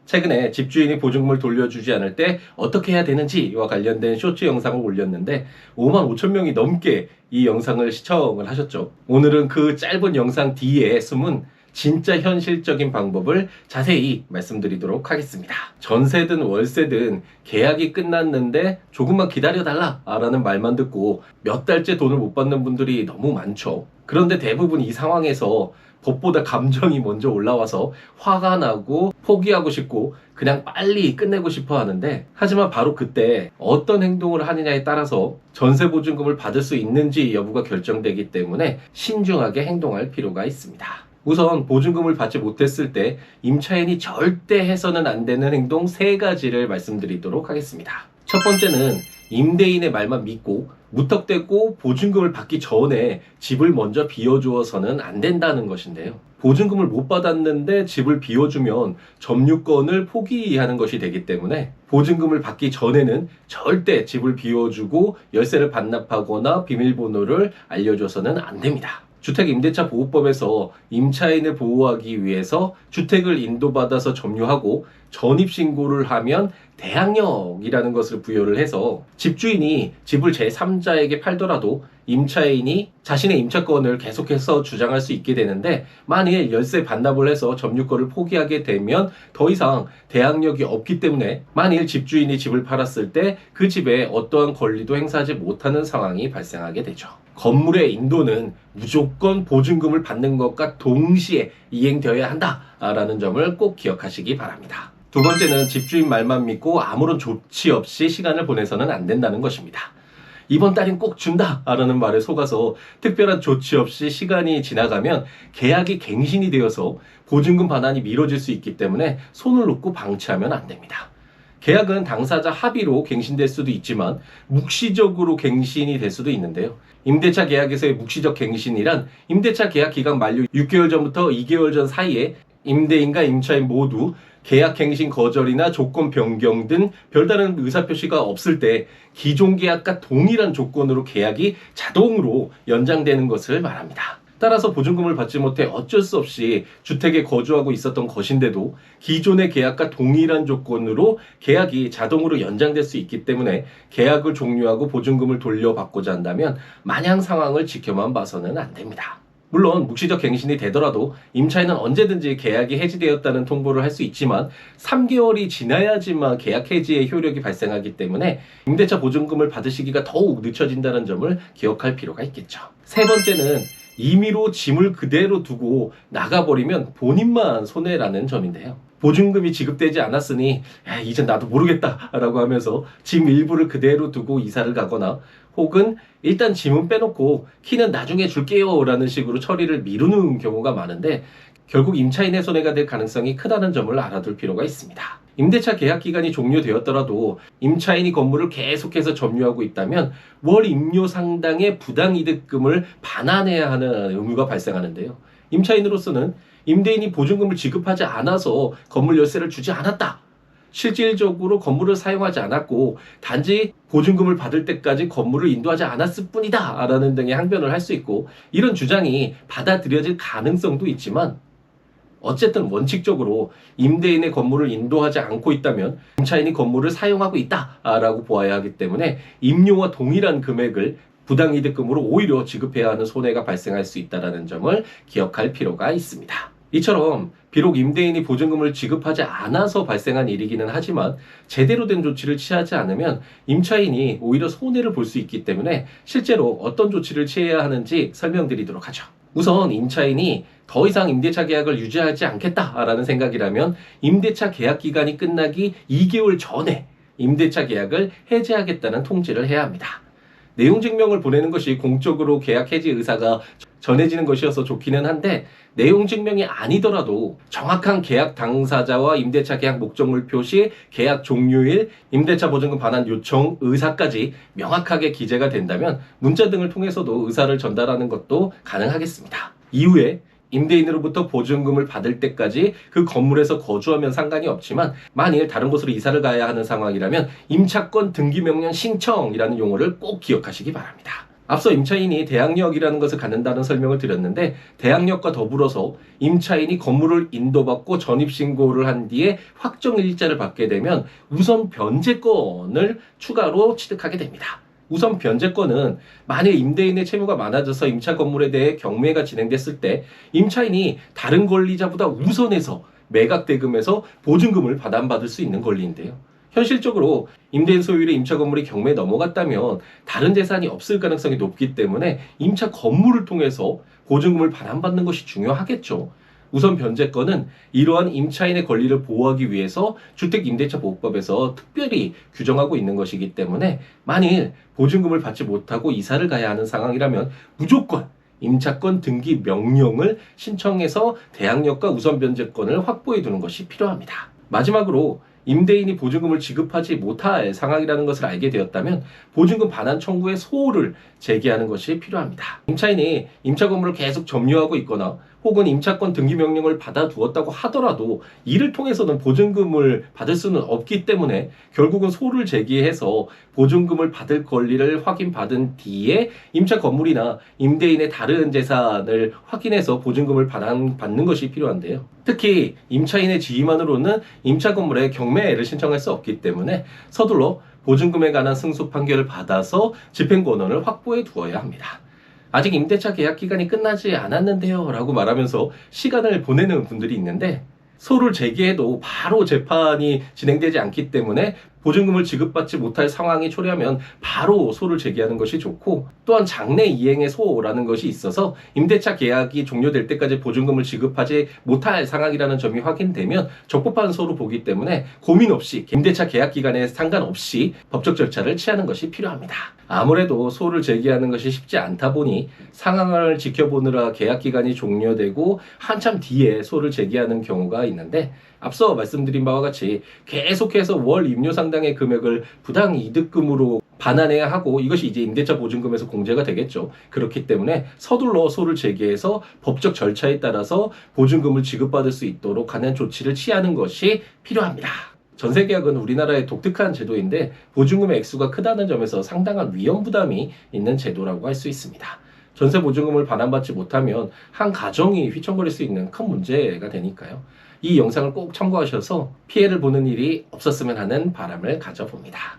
최근에 집주인이 보증금을 돌려주지 않을 때 어떻게 해야 되는지와 관련된 쇼츠 영상을 올렸는데 5만 5천 명이 넘게 이 영상을 시청을 하셨죠. 오늘은 그 짧은 영상 뒤에 숨은 진짜 현실적인 방법을 자세히 말씀드리도록 하겠습니다. 전세든 월세든 계약이 끝났는데 조금만 기다려달라 라는 말만 듣고 몇 달째 돈을 못 받는 분들이 너무 많죠. 그런데 대부분 이 상황에서 법보다 감정이 먼저 올라와서 화가 나고 포기하고 싶고 그냥 빨리 끝내고 싶어 하는데, 하지만 바로 그때 어떤 행동을 하느냐에 따라서 전세 보증금을 받을 수 있는지 여부가 결정되기 때문에 신중하게 행동할 필요가 있습니다. 우선 보증금을 받지 못했을 때 임차인이 절대 해서는 안 되는 행동 3가지를 말씀드리도록 하겠습니다. 첫 번째는 임대인의 말만 믿고 무턱대고 보증금을 받기 전에 집을 먼저 비워주어서는 안 된다는 것인데요. 보증금을 못 받았는데 집을 비워주면 점유권을 포기하는 것이 되기 때문에 보증금을 받기 전에는 절대 집을 비워주고 열세를 반납하거나 비밀번호를 알려줘서는 안 됩니다. 주택임대차보호법에서 임차인을 보호하기 위해서 주택을 인도받아서 점유하고 전입신고를 하면 대항력이라는 것을 부여를 해서 집주인이 집을 제3자에게 팔더라도 임차인이 자신의 임차권을 계속해서 주장할 수 있게 되는데, 만일 열세 반납을 해서 점유권을 포기하게 되면 더 이상 대항력이 없기 때문에 만일 집주인이 집을 팔았을 때 그 집에 어떠한 권리도 행사하지 못하는 상황이 발생하게 되죠. 건물의 인도는 무조건 보증금을 받는 것과 동시에 이행되어야 한다라는 점을 꼭 기억하시기 바랍니다. 두 번째는 집주인 말만 믿고 아무런 조치 없이 시간을 보내서는 안 된다는 것입니다. 이번 달엔 꼭 준다라는 말에 속아서 특별한 조치 없이 시간이 지나가면 계약이 갱신이 되어서 보증금 반환이 미뤄질 수 있기 때문에 손을 놓고 방치하면 안 됩니다. 계약은 당사자 합의로 갱신될 수도 있지만 묵시적으로 갱신이 될 수도 있는데요. 임대차 계약에서의 묵시적 갱신이란 임대차 계약 기간 만료 6개월 전부터 2개월 전 사이에 임대인과 임차인 모두 계약 갱신 거절이나 조건 변경 등 별다른 의사표시가 없을 때 기존 계약과 동일한 조건으로 계약이 자동으로 연장되는 것을 말합니다. 따라서 보증금을 받지 못해 어쩔 수 없이 주택에 거주하고 있었던 것인데도 기존의 계약과 동일한 조건으로 계약이 자동으로 연장될 수 있기 때문에 계약을 종료하고 보증금을 돌려받고자 한다면 마냥 상황을 지켜만 봐서는 안 됩니다. 물론 묵시적 갱신이 되더라도 임차인은 언제든지 계약이 해지되었다는 통보를 할 수 있지만 3개월이 지나야지만 계약 해지의 효력이 발생하기 때문에 임대차 보증금을 받을 시기가 더욱 늦춰진다는 점을 기억할 필요가 있겠죠. 세 번째는 임의로 짐을 그대로 두고 나가버리면 본인만 손해라는 점인데요. 보증금이 지급되지 않았으니 이젠 나도 모르겠다 라고 하면서 짐 일부를 그대로 두고 이사를 가거나, 혹은 일단 짐은 빼놓고 키는 나중에 줄게요 라는 식으로 처리를 미루는 경우가 많은데, 결국 임차인의 손해가 될 가능성이 크다는 점을 알아둘 필요가 있습니다. 임대차 계약 기간이 종료되었더라도 임차인이 건물을 계속해서 점유하고 있다면 월 임료 상당의 부당이득금을 반환해야 하는 의무가 발생하는데요. 임차인으로서는 임대인이 보증금을 지급하지 않아서 건물 열세를 주지 않았다, 실질적으로 건물을 사용하지 않았고 단지 보증금을 받을 때까지 건물을 인도하지 않았을 뿐이다 라는 등의 항변을 할 수 있고, 이런 주장이 받아들여질 가능성도 있지만 어쨌든 원칙적으로 임대인의 건물을 인도하지 않고 있다면 임차인이 건물을 사용하고 있다라고 보아야 하기 때문에 임료와 동일한 금액을 부당이득금으로 오히려 지급해야 하는 손해가 발생할 수 있다는 점을 기억할 필요가 있습니다. 이처럼 비록 임대인이 보증금을 지급하지 않아서 발생한 일이기는 하지만 제대로 된 조치를 취하지 않으면 임차인이 오히려 손해를 볼 수 있기 때문에 실제로 어떤 조치를 취해야 하는지 설명드리도록 하죠. 우선 임차인이 더 이상 임대차 계약을 유지하지 않겠다라는 생각이라면 임대차 계약 기간이 끝나기 2개월 전에 임대차 계약을 해지하겠다는 통지를 해야 합니다. 내용 증명을 보내는 것이 공적으로 계약 해지 의사가 전해지는 것이어서 좋기는 한데, 내용 증명이 아니더라도 정확한 계약 당사자와 임대차 계약 목적물 표시, 계약 종료일, 임대차 보증금 반환 요청 의사까지 명확하게 기재가 된다면 문자 등을 통해서도 의사를 전달하는 것도 가능하겠습니다. 이후에 임대인으로부터 보증금을 받을 때까지 그 건물에서 거주하면 상관이 없지만 만일 다른 곳으로 이사를 가야 하는 상황이라면 임차권 등기명령 신청이라는 용어를 꼭 기억하시기 바랍니다. 앞서 임차인이 대항력이라는 것을 갖는다는 설명을 드렸는데, 대항력과 더불어서 임차인이 건물을 인도받고 전입신고를 한 뒤에 확정일자를 받게 되면 우선 변제권을 추가로 취득하게 됩니다. 우선 변제권은 만약 임대인의 채무가 많아져서 임차 건물에 대해 경매가 진행됐을 때 임차인이 다른 권리자보다 우선해서 매각 대금에서 보증금을 반환받을 수 있는 권리인데요. 현실적으로 임대인 소유의 임차 건물이 경매에 넘어갔다면 다른 재산이 없을 가능성이 높기 때문에 임차 건물을 통해서 보증금을 반환받는 것이 중요하겠죠. 우선 변제권은 이러한 임차인의 권리를 보호하기 위해서 주택임대차보호법에서 특별히 규정하고 있는 것이기 때문에 만일 보증금을 받지 못하고 이사를 가야 하는 상황이라면 무조건 임차권 등기 명령을 신청해서 대항력과 우선 변제권을 확보해 두는 것이 필요합니다. 마지막으로 임대인이 보증금을 지급하지 못할 상황이라는 것을 알게 되었다면 보증금 반환 청구의 소호를 제기하는 것이 필요합니다. 임차인이 임차 건물을 계속 점유하고 있거나 혹은 임차권 등기 명령을 받아두었다고 하더라도 이를 통해서는 보증금을 받을 수는 없기 때문에 결국은 소를 제기해서 보증금을 받을 권리를 확인받은 뒤에 임차 건물이나 임대인의 다른 재산을 확인해서 보증금을 받는 것이 필요한데요. 특히 임차인의 지위만으로는 임차 건물에 경매를 신청할 수 없기 때문에 서둘러 보증금에 관한 승소 판결을 받아서 집행 권한을 확보해 두어야 합니다. 아직 임대차 계약 기간이 끝나지 않았는데요 라고 말하면서 시간을 보내는 분들이 있는데, 소를 제기해도 바로 재판이 진행되지 않기 때문에 보증금을 지급받지 못할 상황이 초래하면 바로 소를 제기하는 것이 좋고, 또한 장래 이행의 소라는 것이 있어서 임대차 계약이 종료될 때까지 보증금을 지급하지 못할 상황이라는 점이 확인되면 적법한 소로 보기 때문에 고민 없이 임대차 계약 기간에 상관없이 법적 절차를 취하는 것이 필요합니다. 아무래도 소를 제기하는 것이 쉽지 않다 보니 상황을 지켜보느라 계약 기간이 종료되고 한참 뒤에 소를 제기하는 경우가 있는데, 앞서 말씀드린 바와 같이 계속해서 월 임료 상당의 금액을 부당 이득금으로 반환해야 하고 이것이 이제 임대차 보증금에서 공제가 되겠죠. 그렇기 때문에 서둘러 소를 제기해서 법적 절차에 따라서 보증금을 지급받을 수 있도록 하는 조치를 취하는 것이 필요합니다. 전세계약은 우리나라의 독특한 제도인데 보증금의 액수가 크다는 점에서 상당한 위험 부담이 있는 제도라고 할 수 있습니다. 전세 보증금을 반환받지 못하면 한 가정이 휘청거릴 수 있는 큰 문제가 되니까요. 이 영상을 꼭 참고하셔서 피해를 보는 일이 없었으면 하는 바람을 가져봅니다.